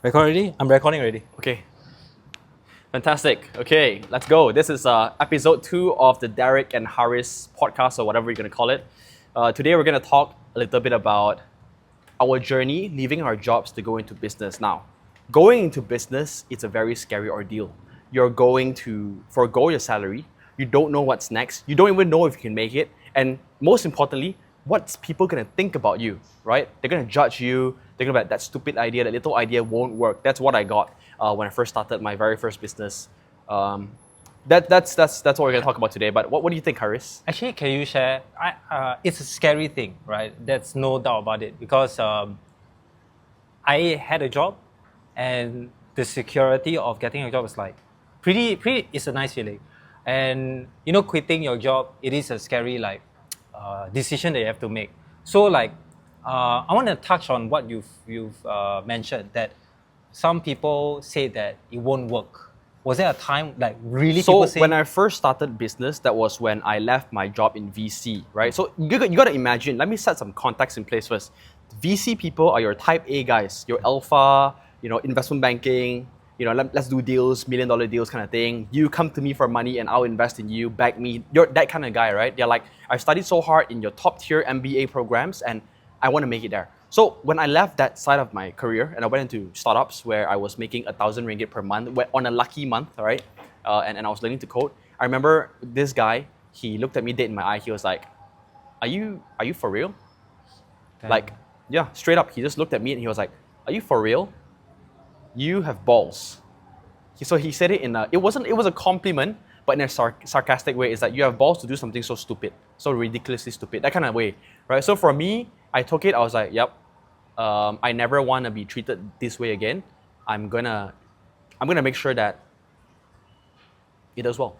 Record already? I'm recording already. Okay. Fantastic. Okay, let's go. This is episode 2 of the Deric and Haris podcast, or whatever you're going to call it. Today, we're going to talk a little bit about our journey leaving our jobs to go into business. Now, going into business, it's a very scary ordeal. You're going to forego your salary. You don't know what's next. You don't even know if you can make it. And most importantly, what's people going to think about you, right? They're going to judge you. They're going to be like, that stupid idea, that little idea won't work. That's what I got when I first started my very first business. That's what we're going to talk about today. But what do you think, Haris? Actually, can you share? It's a scary thing, right? There's no doubt about it because I had a job, and the security of getting a job is like pretty. It's a nice feeling, and quitting your job, it is a scary decision that you have to make. So I want to touch on what you've mentioned, that some people say that it won't work. Was there a time like really So people say? when I first started business, that was when I left my job in VC, right? So you got to imagine, let me set some context in place first. VC people are your type A guys, your alpha, investment banking, let's do deals, $1 million deals kind of thing. You come to me for money and I'll invest in you, back me. You're that kind of guy, right? They're like, I've studied so hard in your top tier MBA programs and I want to make it there. So when I left that side of my career and I went into startups where I was making 1,000 ringgit per month on a lucky month, right? And I was learning to code. I remember this guy, he looked at me dead in my eye. He was like, are you for real? Damn. Like, yeah, straight up. He just looked at me and he was like, are you for real? You have balls. So he said it it was a compliment, but in a sarcastic way. It's like, you have balls to do something so stupid, so ridiculously stupid, that kind of way, right? So for me, I took it, I was like, yep, I never want to be treated this way again. I'm gonna make sure that it does well.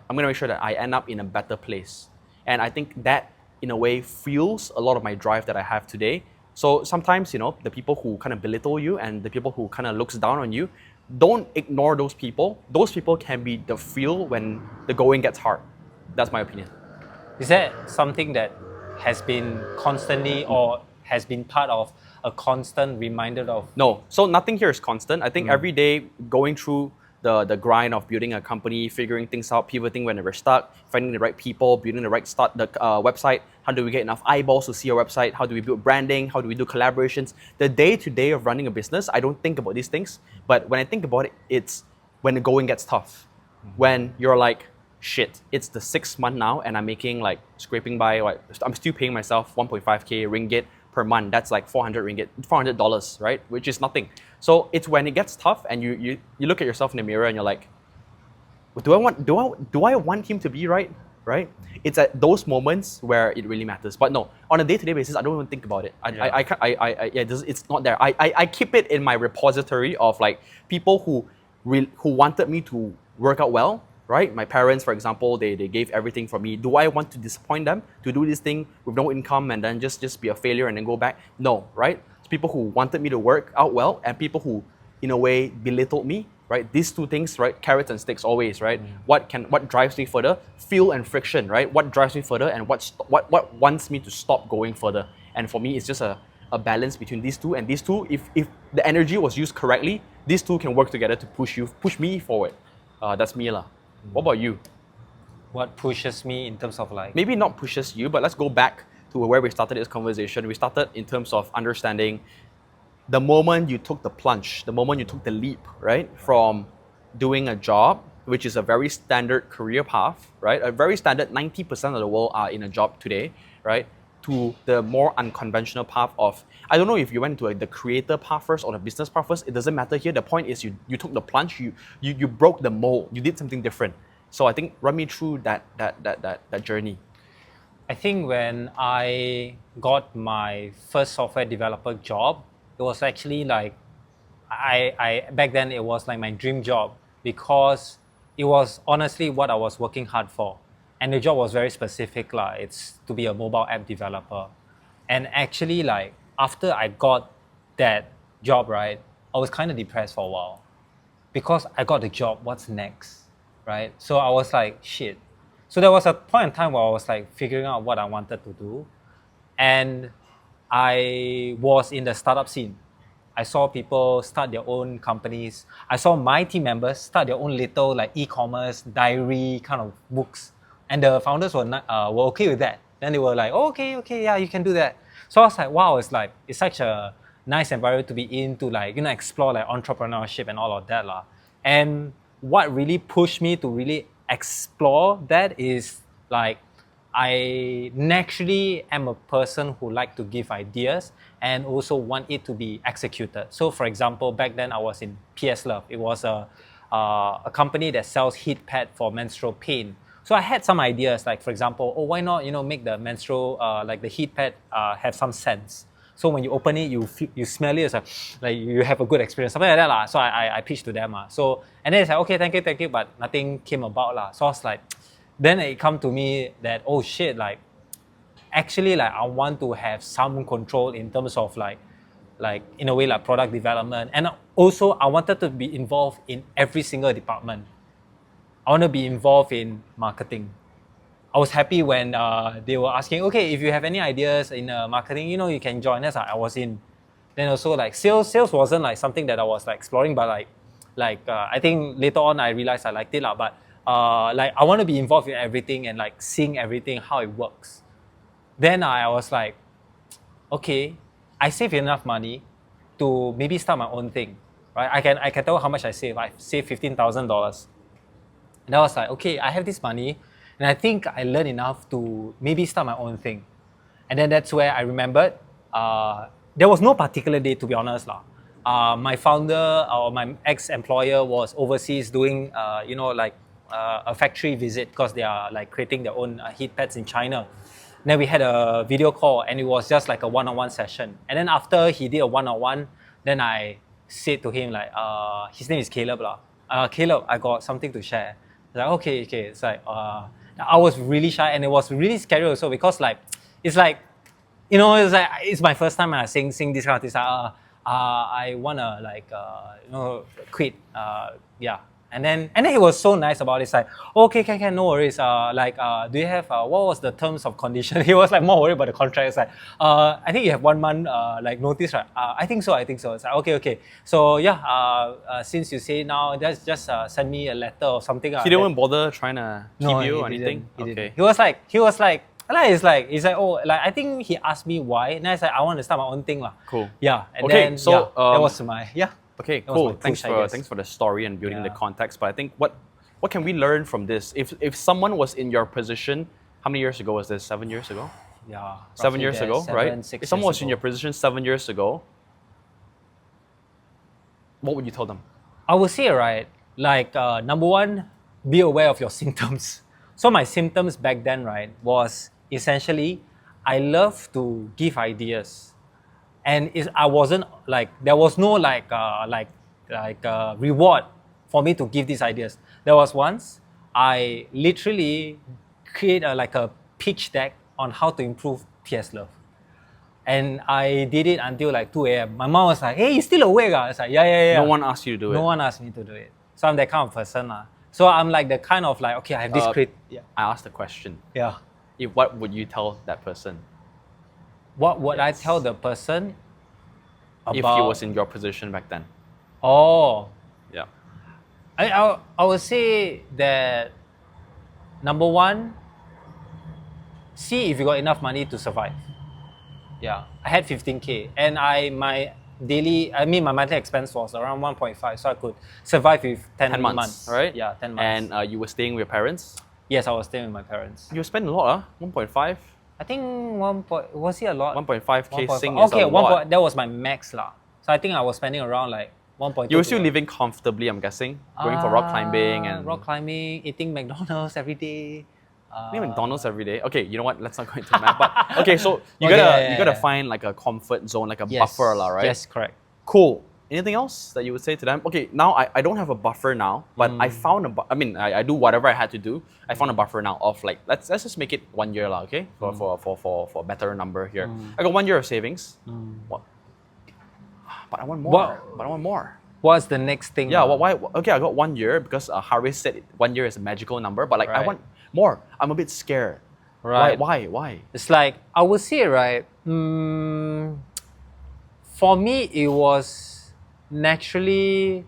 I'm gonna make sure that I end up in a better place. And I think that, in a way, fuels a lot of my drive that I have today. So sometimes, the people who kind of belittle you and the people who kind of looks down on you, don't ignore those people. Those people can be the fuel when the going gets hard. That's my opinion. Is that something that has been constantly or has been part of a constant reminder of? No, so nothing here is constant. I think every day going through the grind of building a company, figuring things out, pivoting when we're stuck, finding the right people, building the right website. How do we get enough eyeballs to see our website? How do we build branding? How do we do collaborations? The day-to-day of running a business, I don't think about these things. But when I think about it, it's when the going gets tough. When you're like, shit, it's the 6th month now and I'm making like scraping by, I'm still paying myself 1.5k ringgit per month. That's like 400 ringgit, $400, right? Which is nothing. So it's when it gets tough and you look at yourself in the mirror and you're like, do I want him to be right? Right? It's at those moments where it really matters. But no, on a day-to-day basis, I don't even think about it. It's not there. I keep it in my repository of like people who wanted me to work out well, right? My parents, for example, they gave everything for me. Do I want to disappoint them to do this thing with no income and then just be a failure and then go back? No, right? It's people who wanted me to work out well and people who, in a way, belittled me, right? These two things, right? Carrots and sticks always, right? What drives me further? Fuel and friction, right? What drives me further and what wants me to stop going further? And for me, it's just a balance between these two. And these two, if the energy was used correctly, these two can work together to push me forward. That's me lah. What about you? What pushes me in terms of like? Maybe not pushes you, but let's go back to where we started this conversation. We started in terms of understanding the moment you took the plunge, the moment you took the leap, right? From doing a job, which is a very standard career path, right? A very standard, 90% of the world are in a job today, right? To the more unconventional path of, I don't know if you went to the creator path first or the business path first, it doesn't matter here. The point is you took the plunge, you broke the mold, you did something different. So I think run me through that journey. I think when I got my first software developer job, it was actually like, I back then it was like my dream job because it was honestly what I was working hard for. And the job was very specific, it's to be a mobile app developer. And actually like after I got that job, right, I was kind of depressed for a while because I got the job, what's next, right? So I was like, shit. So there was a point in time where I was like figuring out what I wanted to do. And I was in the startup scene. I saw people start their own companies. I saw my team members start their own little like e-commerce diary kind of books, and the founders were okay with that. Then they were like, oh, okay, yeah, you can do that. So I was like, wow, it's such a nice environment to be in, to like explore like entrepreneurship and all of that lah. And what really pushed me to really explore that is like I naturally am a person who like to give ideas and also want it to be executed. So for example, back then I was in PS Love. It was a company that sells heat pad for menstrual pain. So I had some ideas, like for example, oh, why not make the menstrual like the heat pad have some scents. So when you open it, you smell it, it's like you have a good experience, something like that lah. So I pitched to them lah. So and then it's like, okay, thank you, but nothing came about lah. So I was like, then it come to me that, oh shit, like actually like I want to have some control in terms of like in a way like product development, and also I wanted to be involved in every single department. I want to be involved in marketing. I was happy when they were asking, okay, if you have any ideas in marketing, you can join us. I was in. Then also like sales wasn't like something that I was like exploring, but I think later on I realized I liked it lah. But like I want to be involved in everything and like seeing everything how it works. Then I was like, okay, I save enough money to maybe start my own thing, right? I can tell how much I save. I saved $15,000. And I was like, okay, I have this money, and I think I learned enough to maybe start my own thing. And then that's where I remembered, there was no particular day, to be honest lah. My founder or my ex-employer was overseas doing, a factory visit because they are like creating their own heat pads in China. Then we had a video call, and it was just like a one-on-one session. And then after he did a one-on-one, then I said to him like, his name is Caleb lah. Caleb, I got something to share. Like, okay. It's like, I was really shy, and it was really scary also because like, it's like, it's my first time I sing this kind of thing. I wanna like, quit. Yeah. And then he was so nice about it. It's like, okay, can, no worries. Do you have, what was the terms of condition? He was like more worried about the contract. It's like, I think you have 1 month, like notice, right? I think so. It's like, okay. So yeah, since you say now, just send me a letter or something. He didn't bother trying to keep you or anything? He didn't. He was like, he's like, oh, like, I think he asked me why. And I was like, I want to start my own thing lah. Cool. Yeah. And okay, then, so, that was my, Okay, that cool. Thanks for the story and building the context. But I think what can we learn from this? If someone was in your position, how many years ago was this? 7 years ago? Yeah. 7 years ago, right? If someone was in your position 7 years ago, what would you tell them? I would say, right, like number one, be aware of your symptoms. So my symptoms back then, right, was essentially I love to give ideas. And I wasn't like, there was no reward for me to give these ideas. There was once I literally create a pitch deck on how to improve PS Love. And I did it until like 2 a.m. My mom was like, hey, you still awake? I was like, yeah. No one asked you to do it? No one asked me to do it. So I'm that kind of person. So I'm like the kind of like, okay, I have this I asked the question. Yeah. What would you tell that person? What would I tell the person about... If he was in your position back then? Oh. Yeah. I would say that, number one, see if you got enough money to survive. Yeah. I had 15K, and my monthly expense was around 1.5, so I could survive with 10 months. Right? Yeah, 10 months. And you were staying with your parents? Yes, I was staying with my parents. You spent a lot, 1.5? I think was it a lot? 1.5K Sing is a lot. That was my max lah. So I think I was spending around like 1.2. You were still living comfortably, I'm guessing, going for rock climbing and eating McDonald's every day. Eating McDonald's every day. Okay, you know what? Let's not go into that. But okay, so you gotta find like a comfort zone, like a buffer, lah, right? Yes, correct. Cool. Anything else that you would say to them? Okay, now I don't have a buffer now, but I found I do whatever I had to do. I found a buffer now of like, let's just make it 1 year lah, okay? For a better number here. I got 1 year of savings. What? But I want more. What's the next thing? Yeah, why? Okay, I got 1 year because Harris said 1 year is a magical number, but like I want more. I'm a bit scared. Right. Why? It's like, I would say, right, For me, it was naturally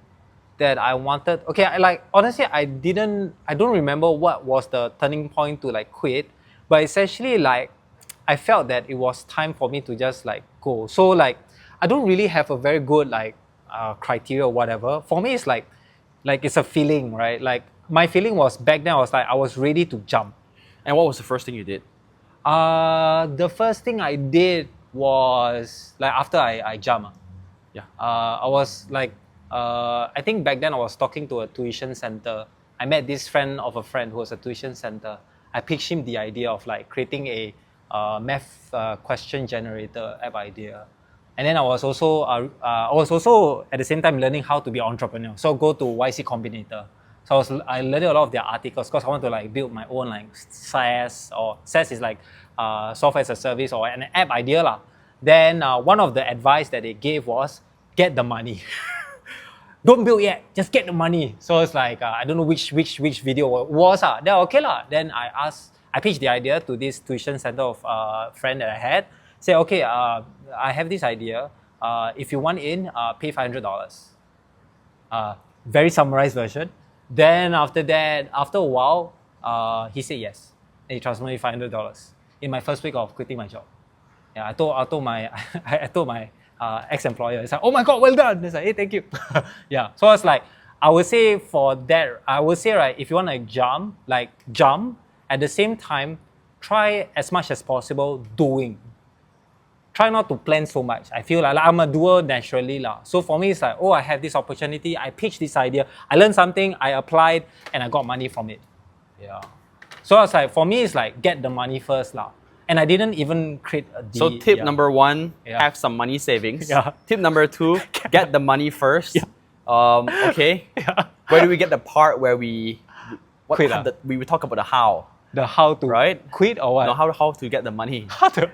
that I wanted. Okay, honestly, I don't remember what was the turning point to like quit, but essentially like I felt that it was time for me to just like go. So like I don't really have a very good like criteria or whatever. For me, it's like it's a feeling, right? Like my feeling was back then I was like I was ready to jump. And what was the first thing you did? The first thing I did was like after I jumped. Yeah. I was like, I think back then I was talking to a tuition center. I met this friend of a friend who was a tuition center. I pitched him the idea of like creating a math question generator app idea. And then I was also at the same time learning how to be an entrepreneur. So go to YC Combinator. So I learned a lot of their articles because I want to like build my own like SaaS, or SaaS is like software as a service or an app idea lah. Then one of the advice that they gave was get the money. Don't build yet, just get the money. So it's like I don't know which video it was. Then okay lah. Then I pitched the idea to this tuition center of friend that I had. Say okay, I have this idea. If you want in, pay $500. Very summarized version. Then after that, after a while, he said yes. And he transferred me $500 in my first week of quitting my job. Yeah, I told my ex-employer. It's like, oh my God, well done. It's like, hey, thank you. Yeah. So it's like, I would say for that, I would say right, if you want to jump, at the same time, try as much as possible doing. Try not to plan so much. I feel like I'm a doer naturally lah. So for me, it's like, oh, I have this opportunity. I pitched this idea. I learned something. I applied, and I got money from it. Yeah. So it's like for me, it's like get the money first lah. And I didn't even create a deal. So tip number one, have some money savings. Yeah. Tip number two, get the money first. Yeah. Okay. Yeah. Where do we get the part where we quit? We talk about the how. The how to quit or what? No, how to get the money.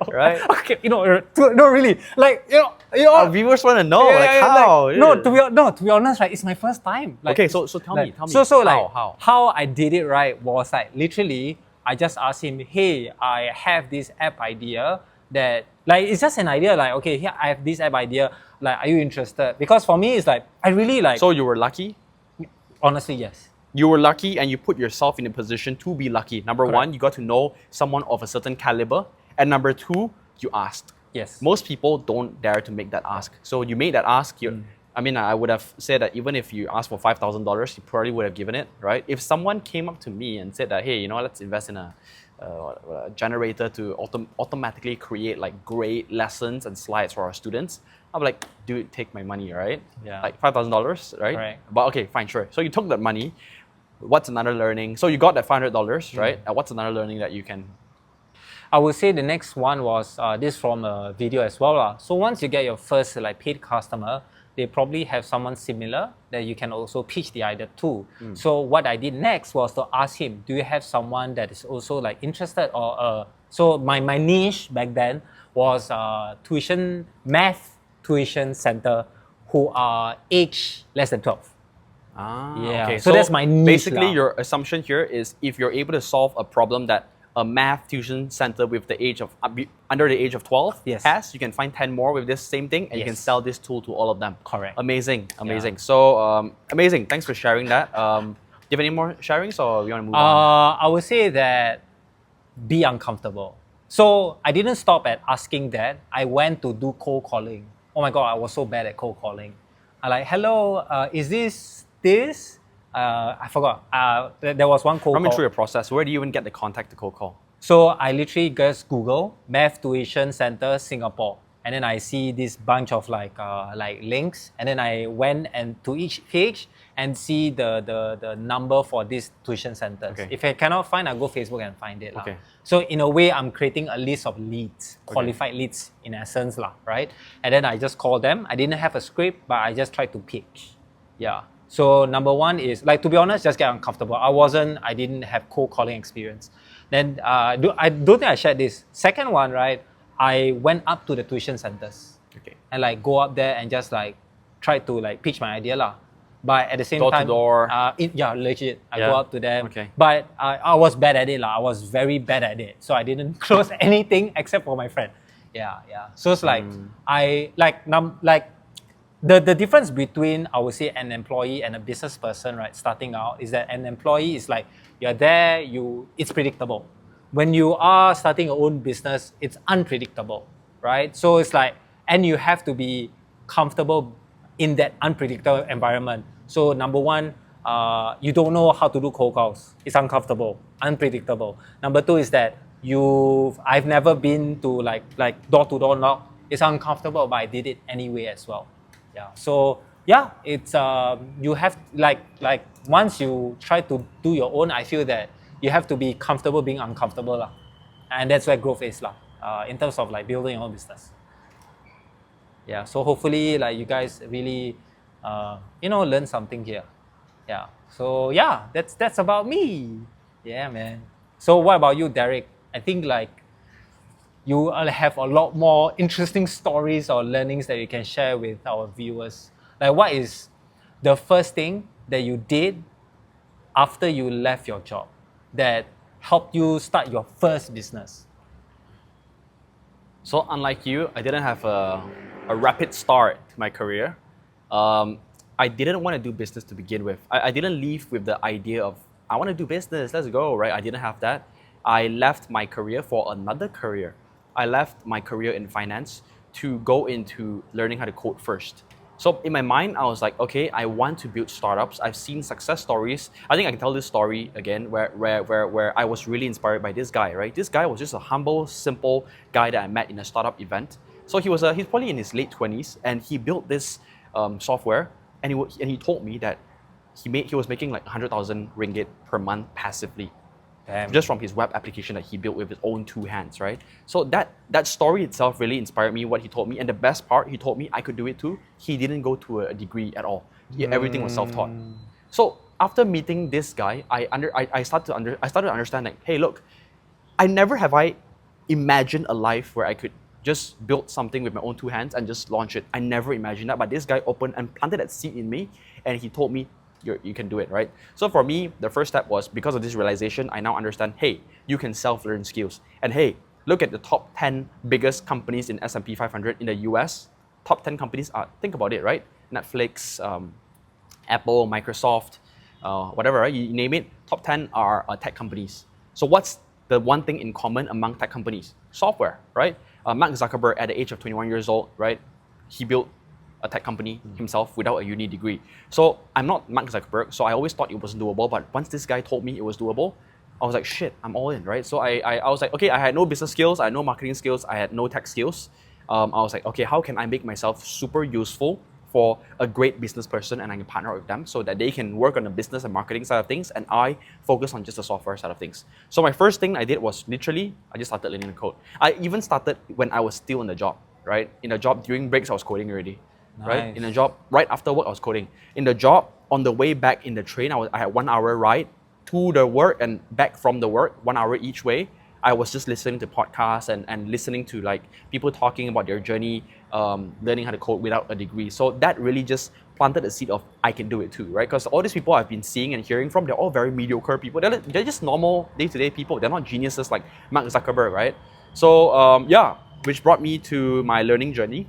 Right? Okay, no, really. Like, our viewers want to know, how. Like, to be honest, right, it's my first time. Like, okay, so tell me. So how I did it right was like literally, I just asked him, hey, I have this app idea that, like, it's just an idea, like, okay, here I have this app idea, like, are you interested? Because for me, it's like, I really like... So you were lucky? Honestly, yes. You were lucky and you put yourself in a position to be lucky. Number Correct. one, you got to know someone of a certain caliber. And number two, you asked. Yes. Most people don't dare to make that ask. So you made that ask. I mean, I would have said that even if you asked for $5,000, you probably would have given it, right? If someone came up to me and said that, hey, let's invest in a generator to automatically create like great lessons and slides for our students, I'll be like, dude, take my money, right? Yeah. Like $5,000, right? Right. But okay, fine, sure. So you took that money. What's another learning? So you got that $500, right? What's another learning that you can? I would say the next one was this from a video as well. So once you get your first like paid customer, they probably have someone similar that you can also pitch the idea to. So what I did next was to ask him, do you have someone that is also like interested or so my niche back then was math tuition center who are aged less than 12. Yeah. Okay. So that's my niche. Basically, your assumption here is if you're able to solve a problem that a math tuition center with the age of under the age of 12 has, you can find 10 more with this same thing and you can sell this tool to all of them. Correct. Amazing. Yeah. So amazing. Thanks for sharing that. Do you have any more sharings or you want to move on? I would say that be uncomfortable. So I didn't stop at asking that. I went to do cold calling. Oh my God, I was so bad at cold calling. I like, hello, is this? I forgot. There was one cold call. Run me through your process. Where do you even get the contact to cold call? So I literally just Google Math Tuition Center Singapore, and then I see this bunch of like links, and then I went and to each page and see the number for these tuition centers. Okay. If I cannot find, I go Facebook and find it. Okay. So in a way, I'm creating a list of leads, qualified leads in essence, right? And then I just call them. I didn't have a script, but I just tried to pitch. Yeah. So number one is, like, to be honest, just get uncomfortable. I didn't have cold calling experience. Then I don't think I shared this. Second one, right, I went up to the tuition centers. Okay. And like go up there and just like try to like pitch my idea lah. But at the same time, door to door. Legit. I go up to them. Okay. But I was bad at it lah. I was very bad at it. So I didn't close anything except for my friend. Yeah. So it's like I like the difference between, I would say, an employee and a business person, right, starting out, is that an employee is like you're there, it's predictable. When you are starting your own business, it's unpredictable, right? So it's like, and you have to be comfortable in that unpredictable environment. So number one, you don't know how to do cold calls. It's uncomfortable, unpredictable. Number two is that I've never been to like door to door knock. It's uncomfortable, but I did it anyway as well. Yeah. So yeah, it's you have like once you try to do your own, I feel that you have to be comfortable being uncomfortable lah, and that's where growth is lah. In terms of like building your own business. Yeah. So hopefully, like you guys really, learn something here. Yeah. So yeah, that's about me. Yeah, man. So what about you, Derek? I think like you have a lot more interesting stories or learnings that you can share with our viewers. Like, what is the first thing that you did after you left your job that helped you start your first business? So unlike you, I didn't have a rapid start to my career. I didn't want to do business to begin with. I didn't leave with the idea of, I want to do business, let's go, right? I didn't have that. I left my career for another career. I left my career in finance to go into learning how to code first. So in my mind, I was like, okay, I want to build startups. I've seen success stories. I think I can tell this story again where I was really inspired by this guy, right? This guy was just a humble, simple guy that I met in a startup event. So he's probably in his late 20s, and he built this software, and he told me that he was making like 100,000 ringgit per month passively. Damn. Just from his web application that he built with his own two hands, right? So that story itself really inspired me, what he told me. And the best part, he told me I could do it too. He didn't go to a degree at all. Everything was self-taught. So after meeting this guy, I started to understand, like, hey, look, I never have I imagined a life where I could just build something with my own two hands and just launch it. I never imagined that, but this guy opened and planted that seed in me, and he told me, you can do it, right? So for me, the first step was, because of this realization, I now understand, hey, you can self-learn skills. And hey, look at the top 10 biggest companies in S&P 500 in the US. Top 10 companies are, think about it, right? Netflix, Apple, Microsoft, whatever, right? You name it, top 10 are tech companies. So what's the one thing in common among tech companies? Software, right? Mark Zuckerberg, at the age of 21 years old, right? He built a tech company himself without a uni degree. So I'm not Mark Zuckerberg, so I always thought it wasn't doable, but once this guy told me it was doable, I was like, shit, I'm all in, right? So I was like, okay, I had no business skills, I had no marketing skills, I had no tech skills. I was like, okay, how can I make myself super useful for a great business person, and I can partner with them so that they can work on the business and marketing side of things, and I focus on just the software side of things. So my first thing I did was literally, I just started learning the code. I even started when I was still in the job, right? In the job, during breaks, I was coding already. Nice. Right? In a job, right after work, I was coding. In the job, on the way back in the train, I had 1 hour ride to the work and back from the work, 1 hour each way. I was just listening to podcasts and listening to like people talking about their journey, learning how to code without a degree. So that really just planted the seed of, I can do it too, right? Because all these people I've been seeing and hearing from, they're all very mediocre people. They're just normal day-to-day people. They're not geniuses like Mark Zuckerberg, right? So which brought me to my learning journey.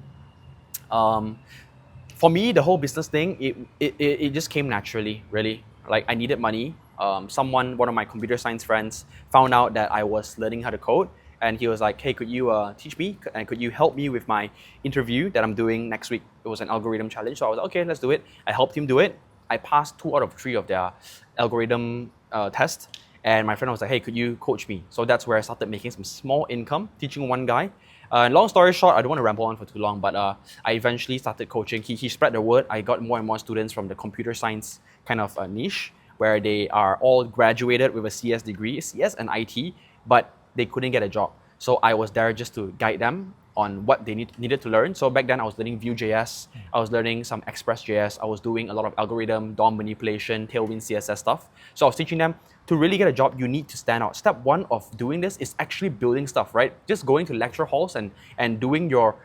For me, the whole business thing, it just came naturally, really. Like, I needed money. One of my computer science friends found out that I was learning how to code, and he was like, hey, could you teach me, and could you help me with my interview that I'm doing next week? It was an algorithm challenge, so I was like, okay, let's do it. I helped him do it. I passed 2 out of 3 of their algorithm tests, and my friend was like, hey, could you coach me? So that's where I started making some small income, teaching one guy. Long story short, I don't want to ramble on for too long, but I eventually started coaching. He spread the word. I got more and more students from the computer science kind of niche, where they are all graduated with a CS degree, CS and IT, but they couldn't get a job. So I was there just to guide them on what they needed to learn. So back then I was learning Vue.js, I was learning some Express.js, I was doing a lot of algorithm, DOM manipulation, Tailwind CSS stuff. So I was teaching them, to really get a job, you need to stand out. Step 1 of doing this is actually building stuff, right? Just going to lecture halls and doing your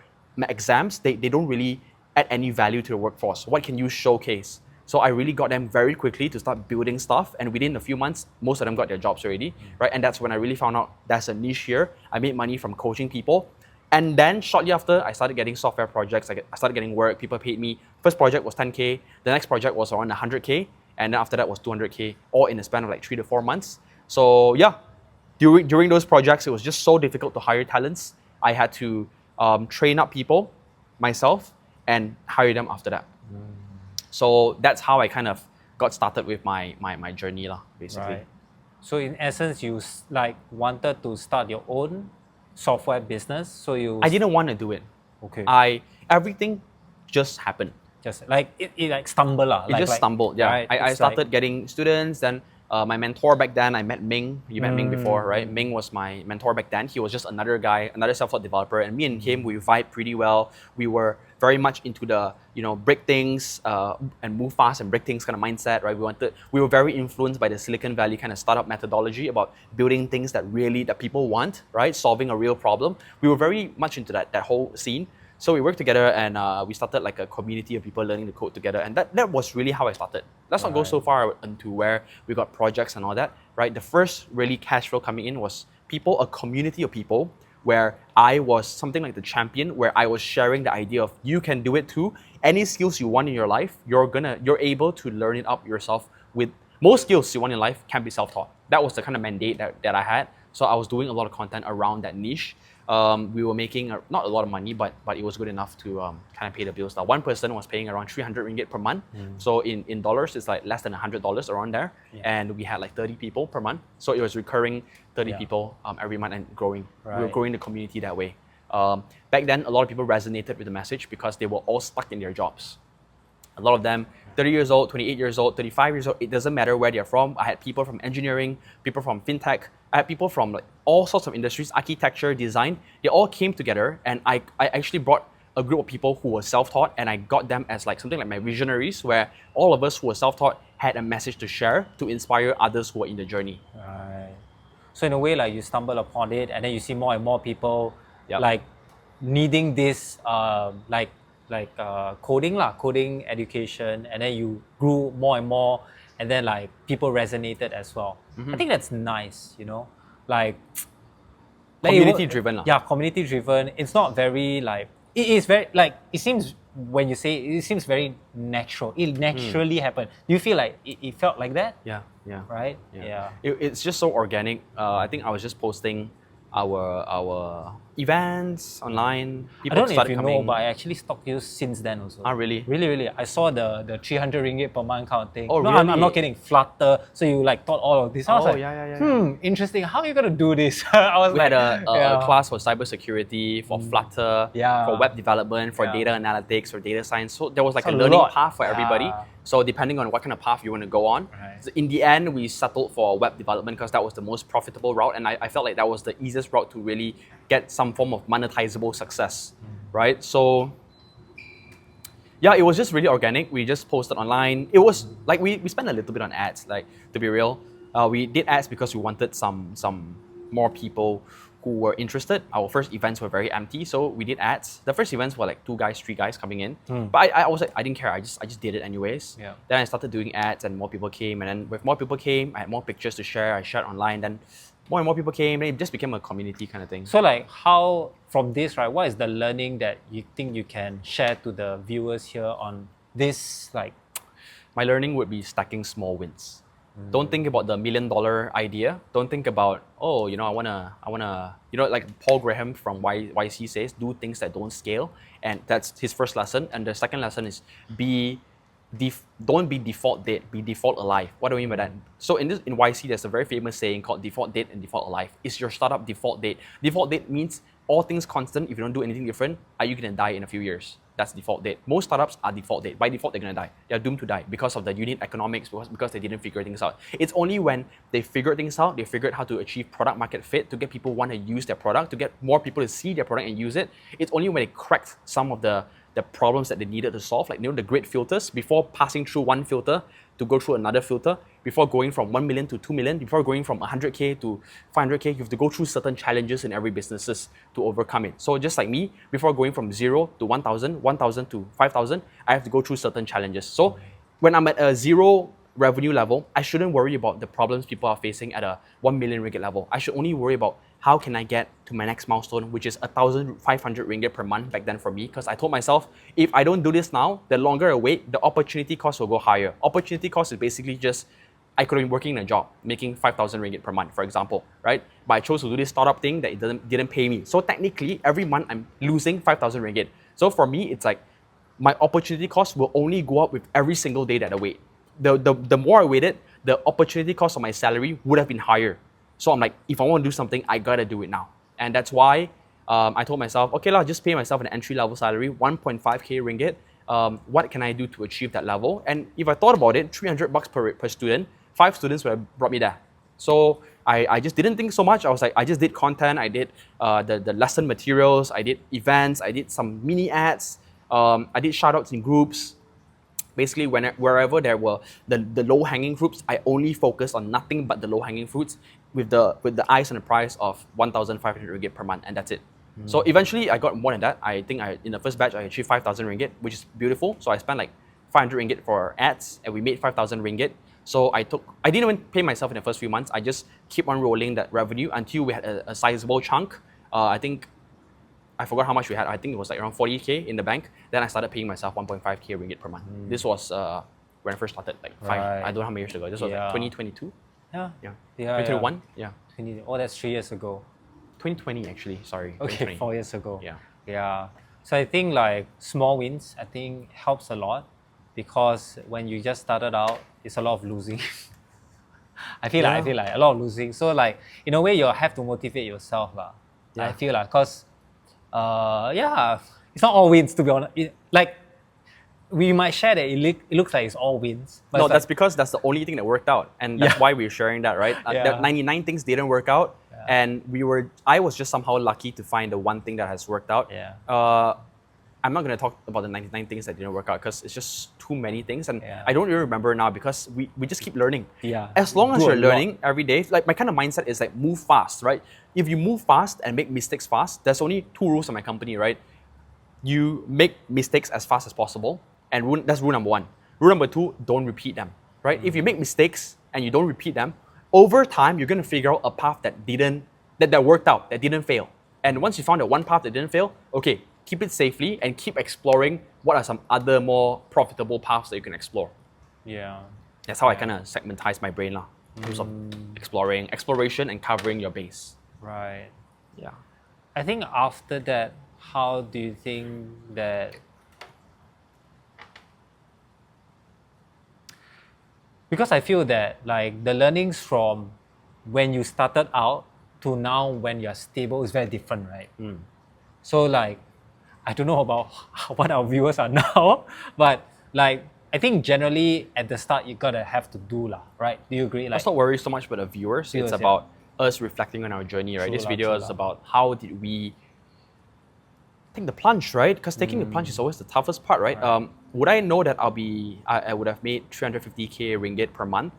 exams, they don't really add any value to the workforce. What can you showcase? So I really got them very quickly to start building stuff, and within a few months, most of them got their jobs already, right? And that's when I really found out there's a niche here. I made money from coaching people, And then shortly after, I started getting software projects. I started getting work. People paid me. First project was 10K. The next project was around 100K. And then after that was 200K, all in the span of like 3 to 4 months. So yeah, during those projects, it was just so difficult to hire talents. I had to train up people myself and hire them after that. So that's how I kind of got started with my journey lah, basically. Right. So in essence, you like wanted to start your own software business. So you I didn't want to do it. okay. Everything just happened. Just like it like stumbled lah. It just stumbled, yeah. Right? I It's started getting students, then my mentor back then, I met Ming. You met Ming before, right? Ming was my mentor back then. He was just another guy, another self-taught developer, and me and him, we vibe pretty well. We were very much into the, break things and move fast and break things kind of mindset, right? We were very influenced by the Silicon Valley kind of startup methodology about building things that people want, right? Solving a real problem. We were very much into that whole scene. So we worked together and we started like a community of people learning to code together. And that was really how I started. Let's not go so far into where we got projects and all that, right? The first really cash flow coming in was a community of people where I was something like the champion, where I was sharing the idea of you can do it too. Any skills you want in your life, you're able to learn it up yourself. With most skills you want in life can be self-taught. That was the kind of mandate that I had. So I was doing a lot of content around that niche. We were making not a lot of money, but it was good enough to kind of pay the bills. Now, one person was paying around 300 ringgit per month. So in dollars, it's like less than $100 around there. Yeah. And we had like 30 people per month. So it was recurring 30 people every month and growing. Right. We were growing the community that way. Back then, a lot of people resonated with the message because they were all stuck in their jobs. A lot of them, 30 years old, 28 years old, 35 years old, it doesn't matter where they're from. I had people from engineering, people from fintech, I had people from like all sorts of industries, architecture, design. They all came together and I actually brought a group of people who were self-taught and I got them as like something like my visionaries, where all of us who were self-taught had a message to share to inspire others who were in the journey. Right. So in a way, like you stumble upon it and then you see more and more people like needing this coding education, and then you grew more and more, and then like people resonated as well. I think that's nice, like community driven. Yeah, community driven. It's not very like, it is very like, it seems when you say it seems very natural. It naturally happened. Do you feel like it felt like that? Yeah. Right? Yeah. It's just so organic. I think I was just posting our events online. People I don't know if you coming. know, but I actually stalked you since then also. Ah, really? Really. I saw the 300 ringgit per month kind of thing. Oh, no, really? I'm not kidding. Flutter. So you like thought all of this. I was like, yeah. Interesting. How are you gonna do this? I was we had a class for cybersecurity, for Flutter, for web development, for data analytics, for data science. So there was like a learning path for everybody. So depending on what kind of path you want to go on. Right. So in the end, we settled for web development because that was the most profitable route. And I felt like that was the easiest route to really get some form of monetizable success, right? So yeah, it was just really organic. We just posted online. It was like we spent a little bit on ads, like to be real. We did ads because we wanted some more people who were interested. Our first events were very empty, so we did ads. The first events were like 2 guys, 3 guys coming in. But I was like, I didn't care. I just did it anyways. Yeah. Then I started doing ads and more people came. And then with more people came, I had more pictures to share. I shared online. Then more and more people came. And it just became a community kind of thing. So like how, from this, right, what is the learning that you think you can share to the viewers here on this? Like, my learning would be stacking small wins. Don't think about the $1 million idea. Don't think about, I wanna, like Paul Graham from YC says, do things that don't scale. And that's his first lesson. And the second lesson is don't be default dead, be default alive. What do I mean by that? So in YC, there's a very famous saying called default dead and default alive. Is your startup default dead? Default dead means all things constant. If you don't do anything different, are you gonna die in a few years? That's default date. Most startups are default date. By default, they're gonna die. They're doomed to die because of the unit economics, because they didn't figure things out. It's only when they figured things out, they figured how to achieve product market fit, to get people want to use their product, to get more people to see their product and use it. It's only when they cracked some of the problems that they needed to solve, like the grid filters, before passing through one filter to go through another filter, before going from 1 million to 2 million, before going from 100K to 500K, you have to go through certain challenges in every businesses to overcome it. So just like me, before going from 0 to 1,000, 1,000 to 5,000, I have to go through certain challenges. So when I'm at a 0 revenue level, I shouldn't worry about the problems people are facing at a 1 million ringgit level. I should only worry about how can I get to my next milestone, which is 1,500 ringgit per month back then for me, because I told myself, if I don't do this now, the longer I wait, the opportunity cost will go higher. Opportunity cost is basically just, I could have been working in a job, making 5,000 ringgit per month, for example, right? But I chose to do this startup thing that it didn't pay me. So technically, every month I'm losing 5,000 ringgit. So for me, it's like, my opportunity cost will only go up with every single day that I wait. The more I waited, the opportunity cost of my salary would have been higher. So I'm like, if I want to do something, I gotta do it now. And that's why I told myself, okay, I'll just pay myself an entry-level salary, 1.5k ringgit. What can I do to achieve that level? And if I thought about it, 300 bucks per student, 5 students would have brought me there. So I just didn't think so much. I was like, I just did content, I did the lesson materials, I did events, I did some mini ads, I did shout-outs in groups. Basically, wherever there were the low-hanging fruits, I only focused on nothing but the low-hanging fruits with the eyes on the price of 1,500 ringgit per month, and that's it. So eventually, I got more than that. I think in the first batch, I achieved 5,000 ringgit, which is beautiful. So I spent like 500 ringgit for ads, and we made 5,000 ringgit. So I didn't even pay myself in the first few months. I just keep on rolling that revenue until we had a sizable chunk. I think I forgot how much we had. I think it was like around 40k in the bank. Then I started paying myself 1.5k ringgit per month. This was when I first started, like I don't know how many years ago. This was like 2022. Yeah. 2021. Yeah. 20, oh, that's 3 years ago. 2020 actually. Sorry. Okay, 4 years ago. Yeah. Yeah. So I think like small wins, I think helps a lot, because when you just started out, it's a lot of losing. I feel like a lot of losing. So like in a way, you have to motivate yourself lah. I feel like, cause it's not all wins, to be honest. Like we might share that it looks like it's all wins. But No, that's because that's the only thing that worked out, and that's why we're sharing that, right? The 99 things didn't work out, and I was just somehow lucky to find the one thing that has worked out. I'm not going to talk about the 99 things that didn't work out because it's just too many things, and I don't really remember now because we just keep learning. As long as you're learning every day, like my kind of mindset is like move fast, right? If you move fast and make mistakes fast, there's only 2 rules in my company, right? You make mistakes as fast as possible, and that's rule number 1. Rule number 2, don't repeat them, right? If you make mistakes and you don't repeat them, over time you're going to figure out a path that worked out, that didn't fail. And once you found that one path that didn't fail, okay, keep it safely and keep exploring what are some other more profitable paths that you can explore. That's how I kind of segmentize my brain lah, in terms of exploration and covering your base. Right. Yeah. I think after that, how do you think that? Because I feel that like the learnings from when you started out to now when you're stable is very different, right? So like, I don't know about what our viewers are now, but like I think generally at the start you gotta have to do lah, right? Do you agree? Like, let's not worry so much about the viewers. It's about us reflecting on our journey, right? This video is about how did we take the plunge, right? Because taking the plunge is always the toughest part, right? Would I know that I would have made 350k ringgit per month?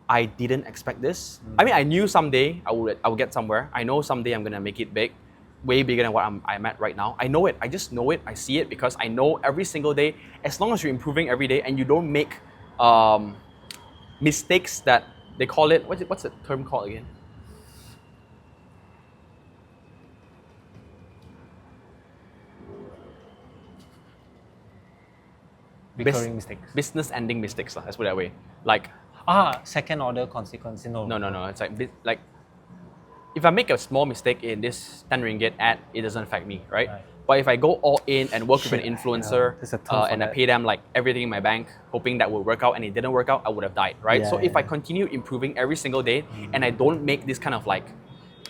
I didn't expect this. I mean, I knew someday I would get somewhere. I know someday I'm gonna make it big, way bigger than what I'm at right now. I know it. I just know it. I see it because I know every single day, as long as you're improving every day and you don't make mistakes that they call it, what's the term called again? recurring mistakes. Business ending mistakes, let's put it that way. Like, second order consequence. No. It's like if I make a small mistake in this 10 ringgit ad, it doesn't affect me, right? But if I go all in and work with an influencer and I pay them like everything in my bank, hoping that will work out, and it didn't work out, I would have died, right? So if I continue improving every single day and I don't make this kind of like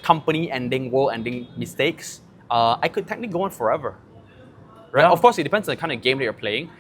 company ending, world ending mistakes, I could technically go on forever, right? Of course, it depends on the kind of game that you're playing.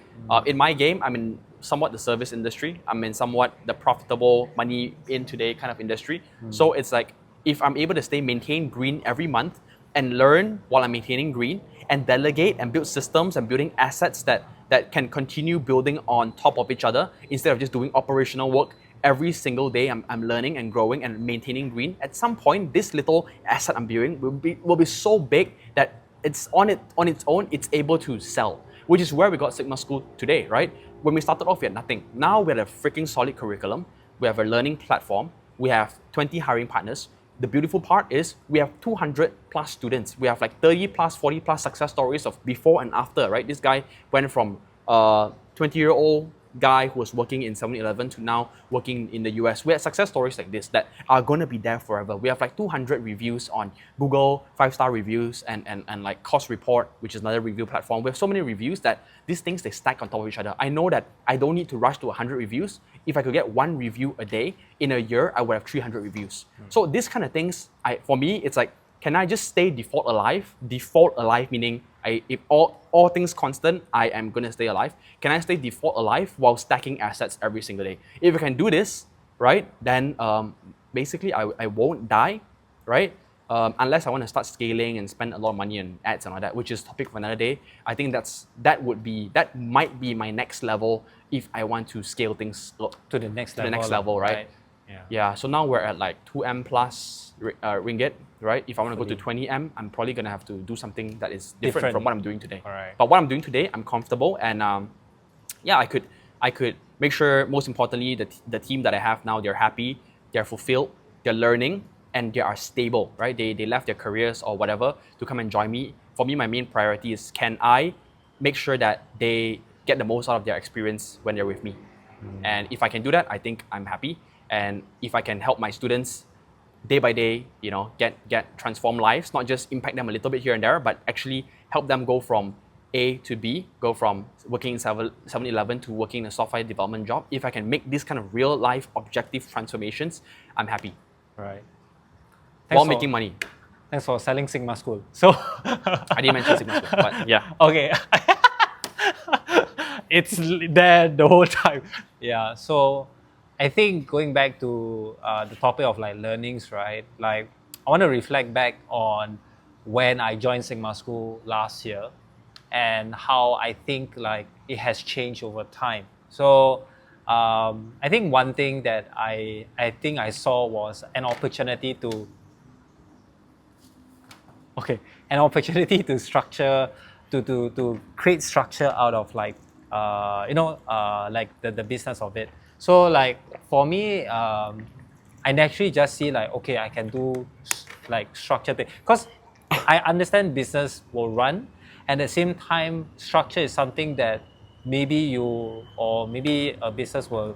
In my game, I'm in somewhat the service industry. I'm in somewhat the profitable money in today kind of industry. So it's like, if I'm able to maintain green every month and learn while I'm maintaining green and delegate and build systems and building assets that can continue building on top of each other instead of just doing operational work every single day, I'm learning and growing and maintaining green. At some point, this little asset I'm building will be so big that it's on its own, it's able to sell, which is where we got Sigma School today, right? When we started off, we had nothing. Now we have a freaking solid curriculum. We have a learning platform. We have 20 hiring partners. the beautiful part is we have 200 plus students. We have like 30 plus, 40 plus success stories of before and after, right? This guy went from 20-year-old guy who was working in 7-Eleven to now working in the US. We have success stories like this that are going to be there forever. We have like 200 reviews on Google, 5-star reviews, and like Cost Report, which is another review platform. We have so many reviews that these things, they stack on top of each other. I know that I don't need to rush to 100 reviews. If I could get 1 review a day, in a year, I would have 300 reviews. So these kind of things, for me, it's like, can I just stay default alive? Default alive meaning if all things constant, I am going to stay alive. Can I stay default alive while stacking assets every single day? If I can do this, right, then basically I won't die, right? Unless I want to start scaling and spend a lot of money on ads and all that, which is topic for another day. I think that might be my next level if I want to scale things to the next level, right? Yeah. So now we're at like 2M plus ringgit, right? If I want to go to 20M, I'm probably gonna have to do something that is different from what I'm doing today. Alright. But what I'm doing today, I'm comfortable, and I could make sure, most importantly, the team that I have now, they're happy, they're fulfilled, they're learning, and they are stable, right? They left their careers or whatever to come and join me. For me, my main priority is, can I make sure that they get the most out of their experience when they're with me? And if I can do that, I think I'm happy. And if I can help my students day by day, get transform lives, not just impact them a little bit here and there, but actually help them go from A to B, go from working in 7-Eleven to working in a software development job. If I can make this kind of real life objective transformations, I'm happy. Right. While making money. Thanks for selling Sigma School. So I didn't mention Sigma School, but yeah. Okay. It's there the whole time. Yeah. So I think going back to the topic of like learnings, right? Like I want to reflect back on when I joined Sigma School last year and how I think like it has changed over time. So I think one thing that I think I saw was an opportunity to structure, to create structure out of like like the business of it. So like for me, I naturally just see like, okay, I can do like structure thing, because I understand business will run, and at the same time, structure is something that maybe you or maybe a business will